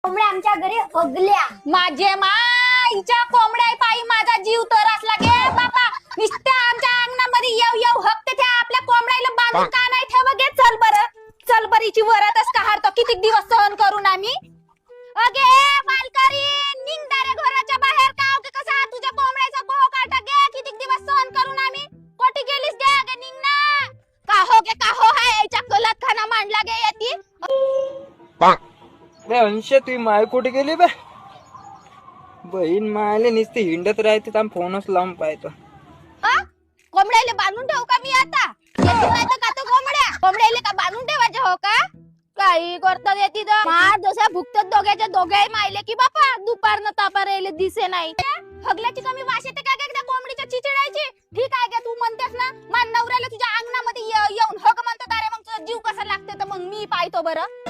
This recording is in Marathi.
कोंबड्या आमच्या घरी हगल्या. माझे माईच्या कोंबड्या पायी माझा जीव तर असला गे बापा. नुसत्या आमच्या अंगणामध्ये येऊ येऊ हकते त्या आपल्या कोंबड्याला बांधून का नाही ठेव गे. चल बरीची वरातच का हारतो. किती दिवस सहन करून आम्ही. अगे बालकारी निघणारे घराच्या बाहेर का कसा तुझ्या कोंबड्याचा कोह काटा गे. किती दिवस सहन करून आम्ही. कोठी गेलीस गे अगे निघ ना. का हो हाय याच्या कलात खाना मांडला गे याती. बे अंशे तुझी माय कुठे गेली बे. बहीण मायले नुसते हिंडत राहते. फोनच लावून पाहतो. कोंबड्याला बांधून ठेवू का मी आता. कोंबड्याला का बांधून ठेवायचे हो का. काही करतात येते मार जसा भुकतात दोघ्याच्या दोघे मायले की बापा दुपारनं तापा राहिले दिसे नाही. हगल्याची कमी वास येते काय त्या कोंबडीच्या चिचिडायची. ठीक आहे का तू म्हणतेस ना मान नवऱ्याला तुझ्या अंगणामध्ये येऊन हग म्हणतो. अरे मग तुझा जीव कसा लागते तर मग मी पाहतो बरं.